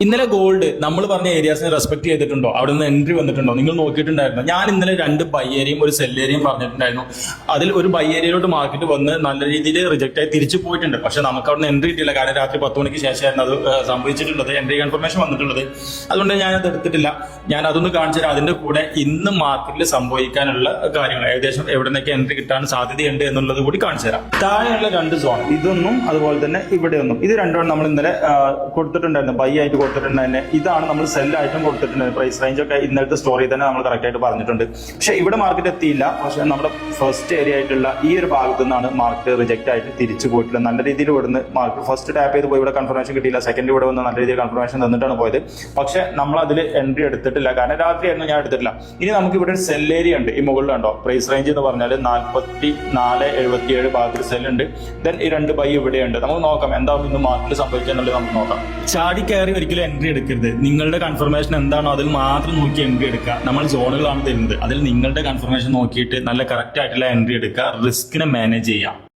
ഇന്നലെ ഗോൾഡ് നമ്മൾ പറഞ്ഞ ഏരിയാസിനെ റെസ്പെക്ട് ചെയ്തിട്ടുണ്ടോ? അവിടെ നിന്ന് എൻട്രി വന്നിട്ടുണ്ടോ? നിങ്ങൾ നോക്കിയിട്ടുണ്ടായിരുന്നു. ഞാൻ ഇന്നലെ 2 ബൈ ഏരിയയും ഒരു സെൽ ഏരിയയും പറഞ്ഞിട്ടുണ്ടായിരുന്നു. അതിൽ ഒരു ബൈ ഏരിയയിലോട്ട് മാർക്കറ്റ് വന്ന് നല്ല രീതിയിൽ റിജക്ട് ആയി തിരിച്ചു പോയിട്ടുണ്ട്. പക്ഷെ നമുക്ക് അവിടെ നിന്ന് എൻട്രി കിട്ടില്ല. കാരണം രാത്രി 10 മണിക്ക് ശേഷമായിരുന്നു അത് സംഭവിച്ചിട്ടുള്ളത്, എൻട്രി കൺഫർമേഷൻ വന്നിട്ടുള്ളത്. അതുകൊണ്ട് ഞാൻ അത് എടുത്തിട്ടില്ല. ഞാൻ അതൊന്ന് കാണിച്ചു തരാം. അതിന്റെ കൂടെ ഇന്ന് മാർക്കറ്റിൽ സംഭവിക്കാനുള്ള കാര്യങ്ങൾ ഏകദേശം എവിടെ നിന്നൊക്കെ എൻട്രി കിട്ടാൻ സാധ്യതയുണ്ട് എന്നുള്ളത് കൂടി കാണിച്ചു തരാം. താഴെയുള്ള 2 സോൺ, ഇതൊന്നും അതുപോലെ തന്നെ ഇവിടെ ഒന്നും, ഇത് രണ്ടുമാണ് നമ്മൾ ഇന്നലെ കൊടുത്തിട്ടുണ്ടായിരുന്നു. ബൈ ആയിട്ട് കൊടുത്തിട്ടുണ്ടായിരുന്നു. ഇതാണ് നമ്മൾ സെല്ലായിട്ടും കൊടുത്തിട്ടുണ്ട്. പ്രൈസ് റേഞ്ച് ഒക്കെ ഇന്നലത്തെ സ്റ്റോറി തന്നെ നമ്മൾ കറക്റ്റ് ആയിട്ട് പറഞ്ഞിട്ടുണ്ട്. പക്ഷെ ഇവിടെ മാർക്കറ്റ് എത്തിയില്ല. പക്ഷെ നമ്മുടെ ഫസ്റ്റ് ഏരിയ ആയിട്ടുള്ള ഈ ഒരു ഭാഗത്തു നിന്നാണ് മാർക്കറ്റ് റിജക്ട് ആയിട്ട് തിരിച്ചു പോയിട്ടുള്ളത്. നല്ല രീതിയിൽ ഇവിടുന്ന് മാർക്കറ്റ് ഫസ്റ്റ് ടാപ്പ് ചെയ്ത് പോയി ഇവിടെ കൺഫർമേഷൻ കിട്ടിയില്ല. സെക്കൻഡ് ഇവിടെ വന്ന് നല്ല രീതിയിൽ കൺഫർമേഷൻ തന്നിട്ടാണ് പോയത്. പക്ഷെ നമ്മൾ അതിൽ എൻട്രി എടുത്തിട്ടില്ല. കാരണം രാത്രിയായിരുന്നു, ഞാൻ എടുത്തിട്ടില്ല. ഇനി നമുക്ക് ഇവിടെ ഒരു സെൽ ഏരിയ ഉണ്ട്. ഈ മുകളിൽ ഉണ്ടോ പ്രൈസ് റേഞ്ച് എന്ന് പറഞ്ഞാൽ 44.77 ഭാഗത്തിൽ സെൽ ഉണ്ട്. ദെൻ ഈ 2 ബൈ ഇവിടെയുണ്ട്. നമുക്ക് നോക്കാം എന്താവും ഇന്ന് മാർക്കറ്റിൽ സംഭവിക്കുക എന്നുള്ളത് നമുക്ക് നോക്കാം. ചാടി കയറി ഒരിക്കലും എൻട്രി എടുക്കരുത്. നിങ്ങളുടെ കൺഫർമേഷൻ എന്താണോ അതിൽ മാത്രം നോക്കി എൻട്രി എടുക്കുക. നമ്മൾ സോണുകളാണ് തരുന്നത്. അതിൽ നിങ്ങളുടെ കൺഫർമേഷൻ നോക്കിയിട്ട് നല്ല കറക്റ്റ് ആയിട്ടുള്ള എൻട്രി എടുക്കുക. റിസ്കിനെ മാനേജ് ചെയ്യാം.